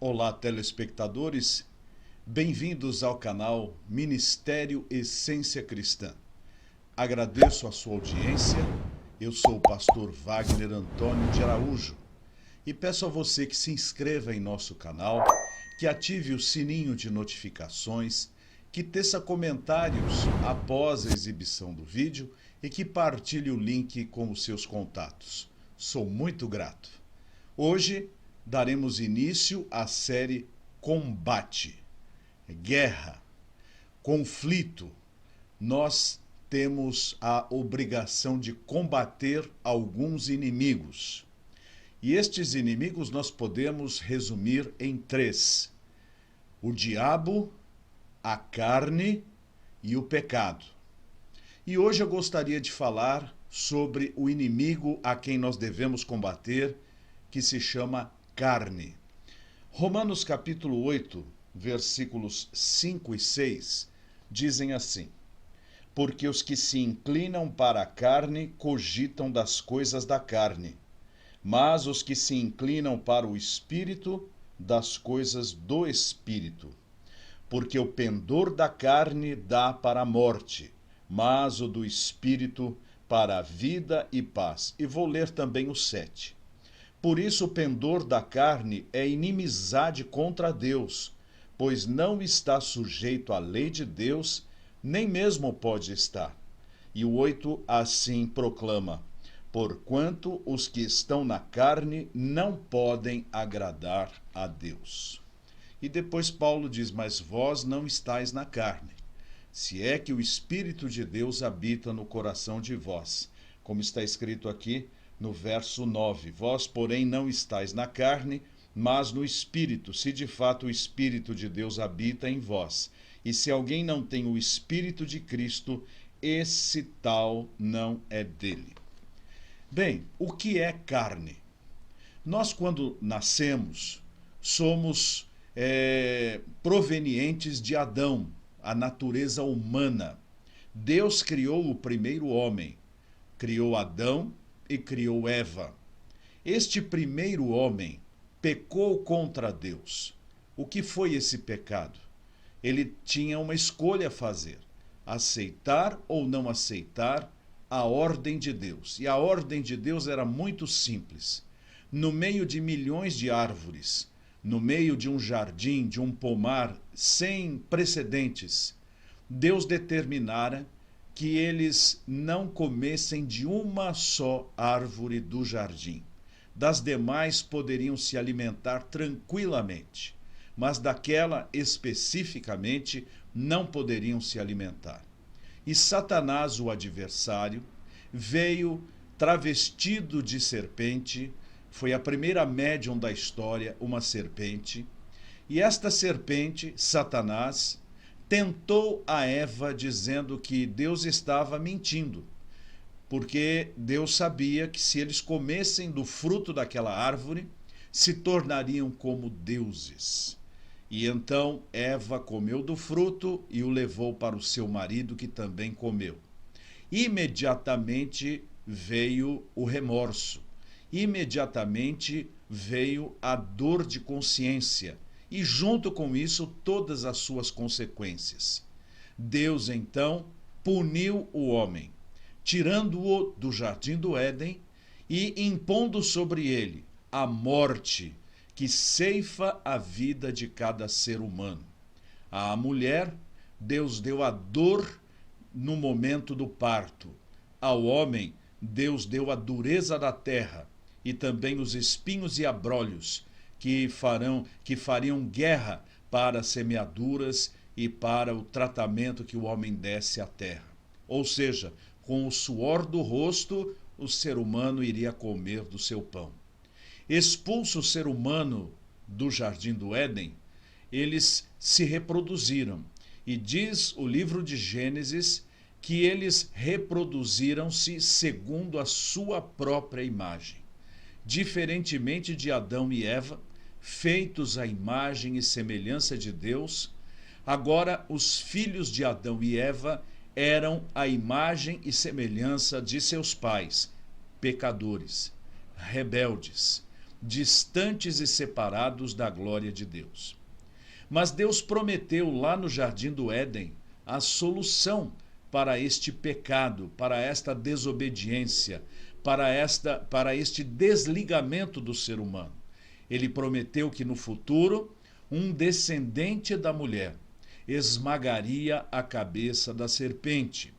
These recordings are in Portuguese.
Olá, telespectadores, bem-vindos ao canal Ministério Essência Cristã. Agradeço a sua audiência, eu sou o pastor Wagner Antônio de Araújo e peço a você que se inscreva em nosso canal, que ative o sininho de notificações, que teça comentários após a exibição do vídeo e que partilhe o link com os seus contatos. Sou muito grato. Hoje daremos início à série Combate, Guerra, Conflito. Nós temos a obrigação de combater alguns inimigos. E estes inimigos nós podemos resumir em três: o diabo, a carne e o pecado. E hoje eu gostaria de falar sobre o inimigo a quem nós devemos combater, que se chama carne. Romanos capítulo 8, versículos 5 e 6, dizem assim: porque os que se inclinam para a carne cogitam das coisas da carne, mas os que se inclinam para o Espírito, das coisas do Espírito. Porque o pendor da carne dá para a morte, mas o do Espírito para a vida e paz. E vou ler também o 7. Por isso o pendor da carne é inimizade contra Deus, pois não está sujeito à lei de Deus, nem mesmo pode estar. E o 8 assim proclama: porquanto os que estão na carne não podem agradar a Deus. E depois Paulo diz: mas vós não estáis na carne, se é que o Espírito de Deus habita no coração de vós. Como está escrito aqui no verso 9, vós, porém, não estáis na carne, mas no Espírito, se de fato o Espírito de Deus habita em vós. E se alguém não tem o Espírito de Cristo, esse tal não é dele. Bem, o que é carne? Nós, quando nascemos, somos provenientes de Adão, a natureza humana. Deus criou o primeiro homem, criou Adão e criou Eva. Este primeiro homem pecou contra Deus. O que foi esse pecado? Ele tinha uma escolha a fazer: aceitar ou não aceitar a ordem de Deus. E a ordem de Deus era muito simples. No meio de milhões de árvores, no meio de um jardim, de um pomar sem precedentes, Deus determinara que eles não comessem de uma só árvore do jardim. Das demais poderiam se alimentar tranquilamente, mas daquela especificamente não poderiam se alimentar. E Satanás, o adversário, veio travestido de serpente. Foi a primeira médium da história, uma serpente. E esta serpente, Satanás, tentou a Eva dizendo que Deus estava mentindo, porque Deus sabia que se eles comessem do fruto daquela árvore, se tornariam como deuses. E então Eva comeu do fruto e o levou para o seu marido, que também comeu. Imediatamente veio o remorso, imediatamente veio a dor de consciência, e junto com isso todas as suas consequências. Deus então puniu o homem, tirando-o do jardim do Éden e impondo sobre ele a morte, que ceifa a vida de cada ser humano. À mulher, Deus deu a dor no momento do parto. Ao homem, Deus deu a dureza da terra e também os espinhos e abrolhos que fariam guerra para as semeaduras e para o tratamento que o homem desse à terra. Ou seja, com o suor do rosto, o ser humano iria comer do seu pão. Expulso o ser humano do jardim do Éden, eles se reproduziram. E diz o livro de Gênesis que eles reproduziram-se segundo a sua própria imagem. Diferentemente de Adão e Eva, feitos à imagem e semelhança de Deus, agora os filhos de Adão e Eva eram a imagem e semelhança de seus pais, pecadores, rebeldes. distantes e separados da glória de Deus. Mas Deus prometeu lá no Jardim do Éden a solução para este pecado, para esta desobediência, para este desligamento do ser humano. Ele prometeu que no futuro um descendente da mulher esmagaria a cabeça da serpente,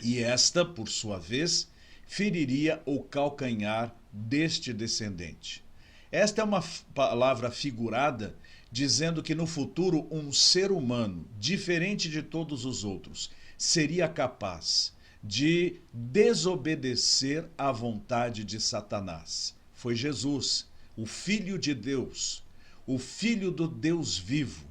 e esta, por sua vez, feriria o calcanhar deste descendente. Esta é uma palavra figurada, dizendo que no futuro um ser humano, diferente de todos os outros, seria capaz de desobedecer à vontade de Satanás. Foi Jesus, o Filho de Deus, o Filho do Deus vivo,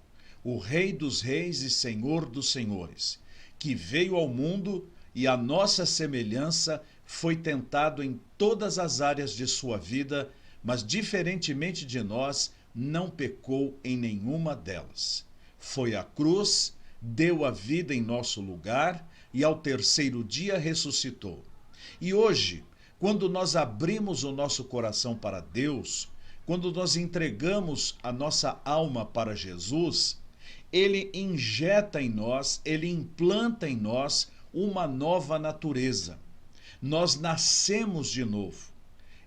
o Rei dos reis e Senhor dos senhores, que veio ao mundo e à nossa semelhança foi tentado em todas as áreas de sua vida, mas diferentemente de nós, não pecou em nenhuma delas. Foi à cruz, deu a vida em nosso lugar e ao terceiro dia ressuscitou. E hoje, quando nós abrimos o nosso coração para Deus, quando nós entregamos a nossa alma para Jesus, Ele injeta em nós, Ele implanta em nós uma nova natureza. Nós nascemos de novo.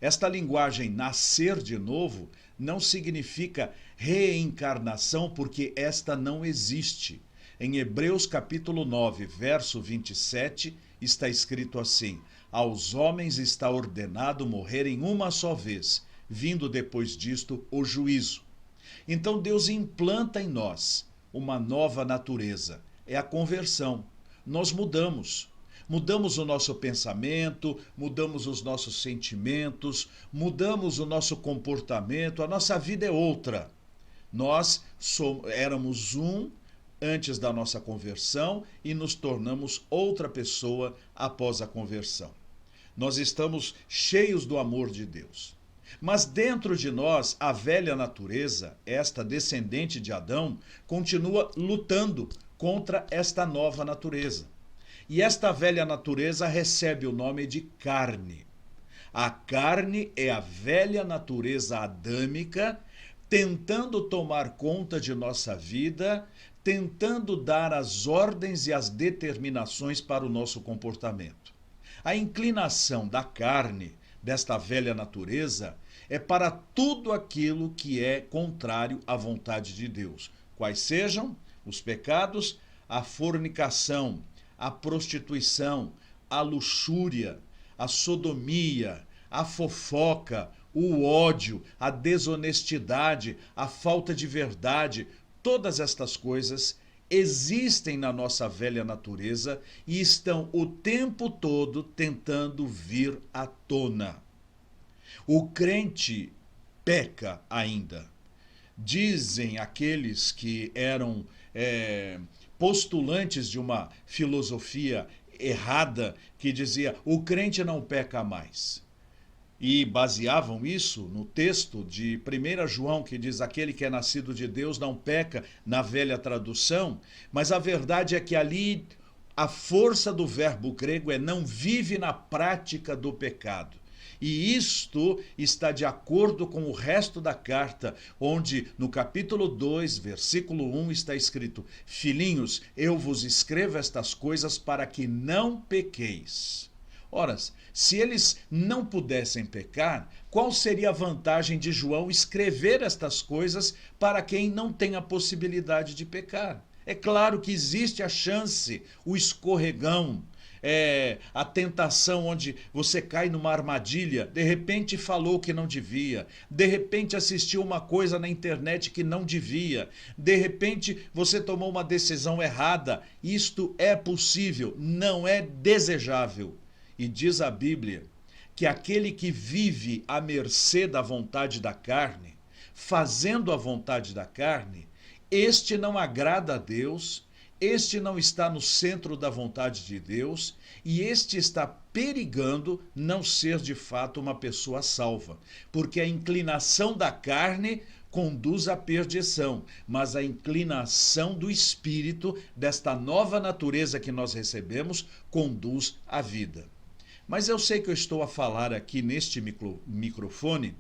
Esta linguagem nascer de novo não significa reencarnação, porque esta não existe. Em Hebreus capítulo 9, verso 27, está escrito assim: aos homens está ordenado morrerem uma só vez, vindo depois disto o juízo. Então Deus implanta em nós uma nova natureza, é a conversão. Nós mudamos. Mudamos o nosso pensamento, mudamos os nossos sentimentos, mudamos o nosso comportamento, a nossa vida é outra. Nós éramos um antes da nossa conversão e nos tornamos outra pessoa após a conversão. Nós estamos cheios do amor de Deus. Mas dentro de nós, a velha natureza, esta descendente de Adão, continua lutando contra esta nova natureza. E esta velha natureza recebe o nome de carne. A carne é a velha natureza adâmica tentando tomar conta de nossa vida, tentando dar as ordens e as determinações para o nosso comportamento. A inclinação da carne, desta velha natureza, é para tudo aquilo que é contrário à vontade de Deus. Quais sejam os pecados? A fornicação, a prostituição, a luxúria, a sodomia, a fofoca, o ódio, a desonestidade, a falta de verdade, todas estas coisas existem na nossa velha natureza e estão o tempo todo tentando vir à tona. O crente peca ainda. Dizem aqueles que eram postulantes de uma filosofia errada que dizia: o crente não peca mais. E baseavam isso no texto de 1 João, que diz: aquele que é nascido de Deus não peca, na velha tradução. Mas a verdade é que ali a força do verbo grego é não vive na prática do pecado. E isto está de acordo com o resto da carta, onde no capítulo 2, versículo 1 está escrito: filhinhos, eu vos escrevo estas coisas para que não pequeis. Ora, se eles não pudessem pecar, qual seria a vantagem de João escrever estas coisas para quem não tem a possibilidade de pecar? É claro que existe a chance, o escorregão, a tentação onde você cai numa armadilha, de repente falou que não devia, de repente assistiu uma coisa na internet que não devia, de repente você tomou uma decisão errada. Isto é possível, não é desejável. E diz a Bíblia que aquele que vive à mercê da vontade da carne, fazendo a vontade da carne, este não agrada a Deus, este não está no centro da vontade de Deus e este está perigando não ser de fato uma pessoa salva, porque a inclinação da carne conduz à perdição, mas a inclinação do espírito, desta nova natureza que nós recebemos, conduz à vida. Mas eu sei que eu estou a falar aqui neste microfone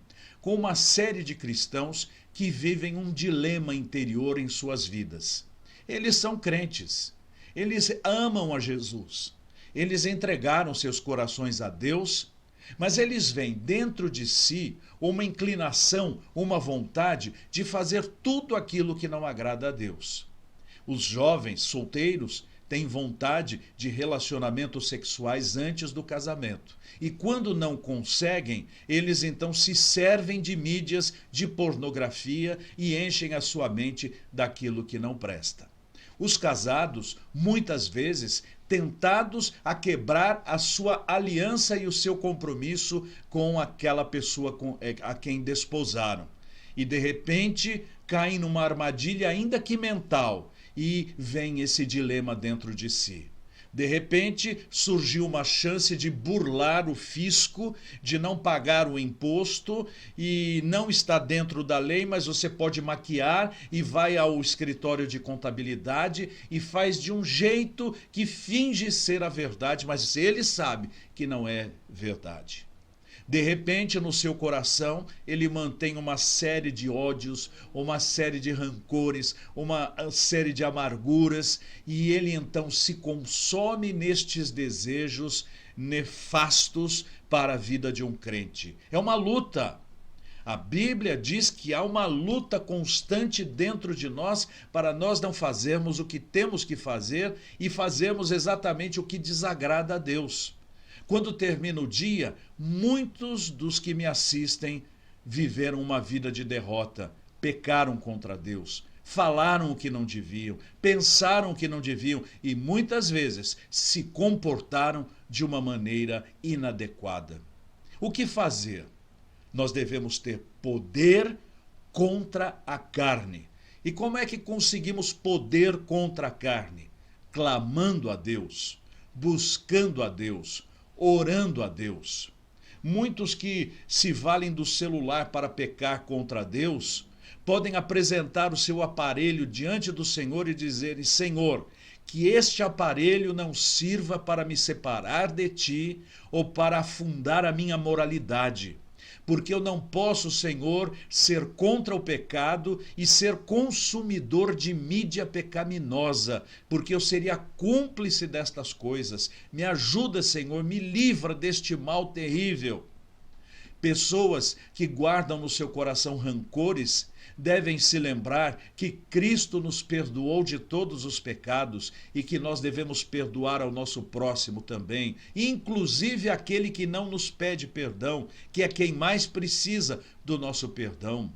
com uma série de cristãos que vivem um dilema interior em suas vidas. Eles são crentes, eles amam a Jesus, eles entregaram seus corações a Deus, mas eles veem dentro de si uma inclinação, uma vontade de fazer tudo aquilo que não agrada a Deus. Os jovens solteiros têm vontade de relacionamentos sexuais antes do casamento. E quando não conseguem, eles então se servem de mídias de pornografia e enchem a sua mente daquilo que não presta. Os casados, muitas vezes, tentados a quebrar a sua aliança e o seu compromisso com aquela pessoa a quem desposaram. E de repente caem numa armadilha, ainda que mental, e vem esse dilema dentro de si. De repente surgiu uma chance de burlar o fisco, de não pagar o imposto e não está dentro da lei, mas você pode maquiar e vai ao escritório de contabilidade e faz de um jeito que finge ser a verdade, mas ele sabe que não é verdade. De repente, no seu coração, ele mantém uma série de ódios, uma série de rancores, uma série de amarguras, e ele então se consome nestes desejos nefastos para a vida de um crente. É uma luta. A Bíblia diz que há uma luta constante dentro de nós para nós não fazermos o que temos que fazer e fazermos exatamente o que desagrada a Deus. Quando termina o dia, muitos dos que me assistem viveram uma vida de derrota, pecaram contra Deus, falaram o que não deviam, pensaram o que não deviam e muitas vezes se comportaram de uma maneira inadequada. O que fazer? Nós devemos ter poder contra a carne. E como é que conseguimos poder contra a carne? Clamando a Deus, buscando a Deus, orando a Deus. Muitos que se valem do celular para pecar contra Deus, podem apresentar o seu aparelho diante do Senhor e dizer: Senhor, que este aparelho não sirva para me separar de ti ou para afundar a minha moralidade. Porque eu não posso, Senhor, ser contra o pecado e ser consumidor de mídia pecaminosa, porque eu seria cúmplice destas coisas. Me ajuda, Senhor, me livra deste mal terrível. Pessoas que guardam no seu coração rancores devem se lembrar que Cristo nos perdoou de todos os pecados e que nós devemos perdoar ao nosso próximo também, inclusive aquele que não nos pede perdão, que é quem mais precisa do nosso perdão.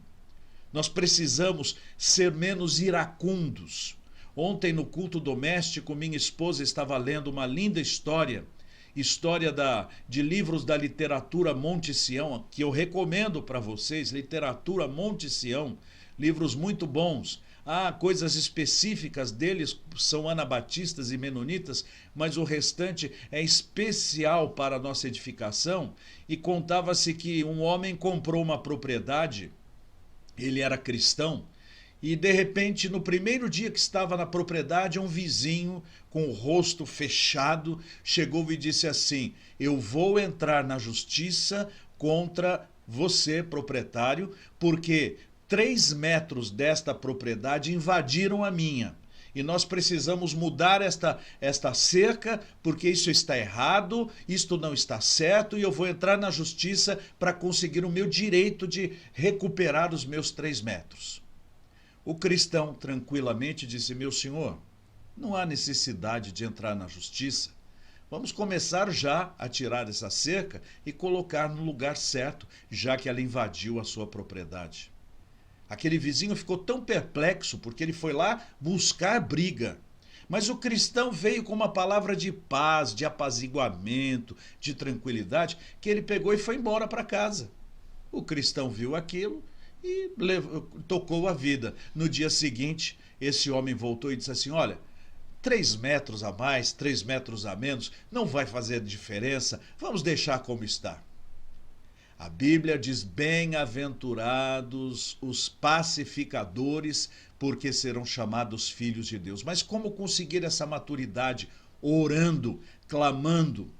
Nós precisamos ser menos iracundos. Ontem, no culto doméstico, minha esposa estava lendo uma linda história de livros da literatura Monte Sião, que eu recomendo para vocês, literatura Monte Sião, livros muito bons. Há coisas específicas deles, são anabatistas e menonitas, mas o restante é especial para a nossa edificação. E contava-se que um homem comprou uma propriedade, ele era cristão, e de repente, no primeiro dia que estava na propriedade, um vizinho com o rosto fechado chegou e disse assim: eu vou entrar na justiça contra você, proprietário, porque 3 metros desta propriedade invadiram a minha. E nós precisamos mudar esta cerca, porque isso está errado, isto não está certo, e eu vou entrar na justiça para conseguir o meu direito de recuperar os meus 3 metros. O cristão tranquilamente disse: meu senhor, não há necessidade de entrar na justiça. Vamos começar já a tirar essa cerca e colocar no lugar certo, já que ela invadiu a sua propriedade. Aquele vizinho ficou tão perplexo porque ele foi lá buscar briga. Mas o cristão veio com uma palavra de paz, de apaziguamento, de tranquilidade, que ele pegou e foi embora para casa. O cristão viu aquilo e tocou a vida. No dia seguinte, esse homem voltou e disse assim: olha, 3 metros a mais, 3 metros a menos, não vai fazer diferença, vamos deixar como está. A Bíblia diz: bem-aventurados os pacificadores, porque serão chamados filhos de Deus. Mas como conseguir essa maturidade? Orando, clamando.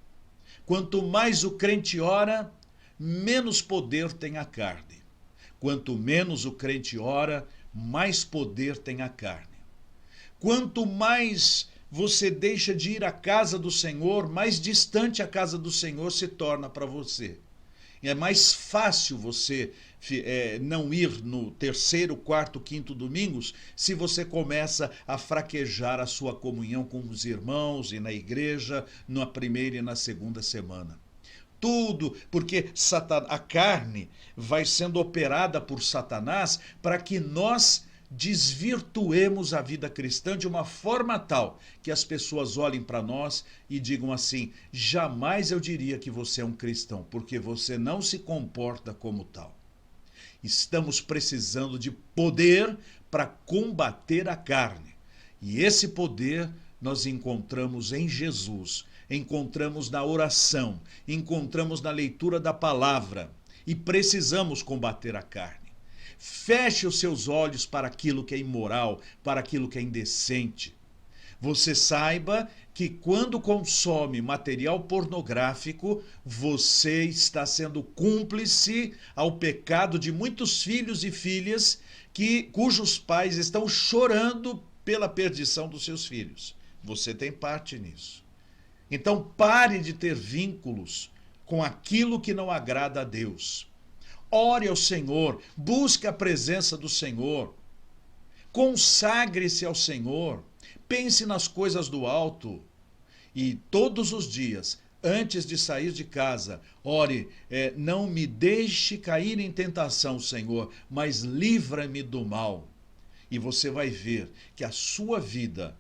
Quanto mais o crente ora, menos poder tem a carne. Quanto menos o crente ora, mais poder tem a carne. Quanto mais você deixa de ir à casa do Senhor, mais distante a casa do Senhor se torna para você. É mais fácil você não ir no terceiro, quarto, quinto domingos se você começa a fraquejar a sua comunhão com os irmãos e na igreja na primeira e na segunda semana. Tudo porque a carne vai sendo operada por Satanás para que nós desvirtuemos a vida cristã de uma forma tal que as pessoas olhem para nós e digam assim: jamais eu diria que você é um cristão, porque você não se comporta como tal. Estamos precisando de poder para combater a carne. E esse poder nós encontramos em Jesus, encontramos na oração, encontramos na leitura da palavra. E precisamos combater a carne. Feche os seus olhos para aquilo que é imoral, para aquilo que é indecente. Você saiba que quando consome material pornográfico, você está sendo cúmplice ao pecado de muitos filhos e filhas cujos pais estão chorando pela perdição dos seus filhos. Você tem parte nisso. Então pare de ter vínculos com aquilo que não agrada a Deus. Ore ao Senhor, busque a presença do Senhor, consagre-se ao Senhor, pense nas coisas do alto e todos os dias, antes de sair de casa, ore, não me deixe cair em tentação, Senhor, mas livra-me do mal. E você vai ver que a sua vida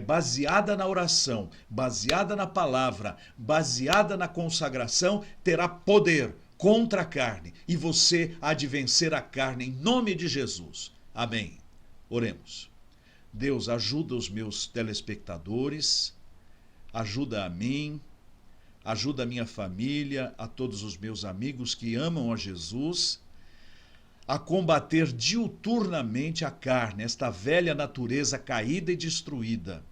baseada na oração, baseada na palavra, baseada na consagração, terá poder contra a carne, e você há de vencer a carne em nome de Jesus. Amém. Oremos. Deus, ajuda os meus telespectadores, ajuda a mim, ajuda a minha família, a todos os meus amigos que amam a Jesus, a combater diuturnamente a carne, esta velha natureza caída e destruída,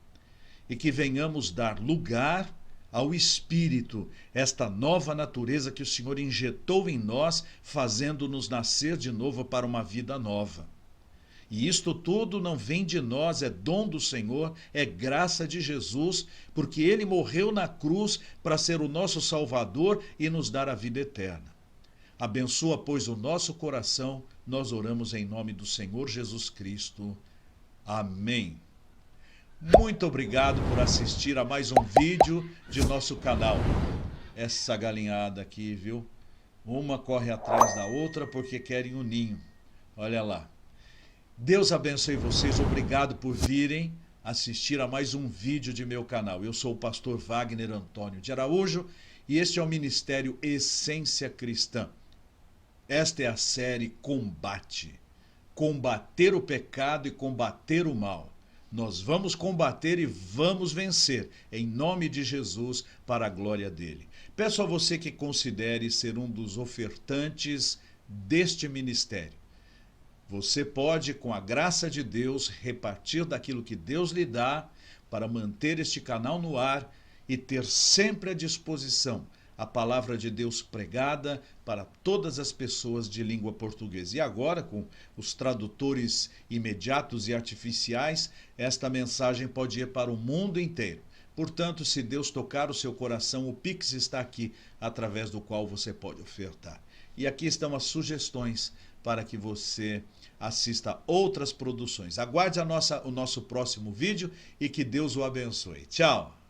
e que venhamos dar lugar ao Espírito, esta nova natureza que o Senhor injetou em nós, fazendo-nos nascer de novo para uma vida nova. E isto tudo não vem de nós, é dom do Senhor, é graça de Jesus, porque Ele morreu na cruz para ser o nosso Salvador e nos dar a vida eterna. Abençoa, pois, o nosso coração, nós oramos em nome do Senhor Jesus Cristo. Amém. Muito obrigado por assistir a mais um vídeo de nosso canal. Essa galinhada aqui, viu? Uma corre atrás da outra porque querem um ninho. Olha lá. Deus abençoe vocês. Obrigado por virem assistir a mais um vídeo de meu canal. Eu sou o pastor Wagner Antônio de Araújo e este é o Ministério Essência Cristã. Esta é a série Combate. Combater o pecado e combater o mal. Nós vamos combater e vamos vencer, em nome de Jesus, para a glória dele. Peço a você que considere ser um dos ofertantes deste ministério. Você pode, com a graça de Deus, repartir daquilo que Deus lhe dá para manter este canal no ar e ter sempre à disposição a palavra de Deus pregada para todas as pessoas de língua portuguesa. E agora, com os tradutores imediatos e artificiais, esta mensagem pode ir para o mundo inteiro. Portanto, se Deus tocar o seu coração, o Pix está aqui, através do qual você pode ofertar. E aqui estão as sugestões para que você assista outras produções. Aguarde o nosso próximo vídeo e que Deus o abençoe. Tchau!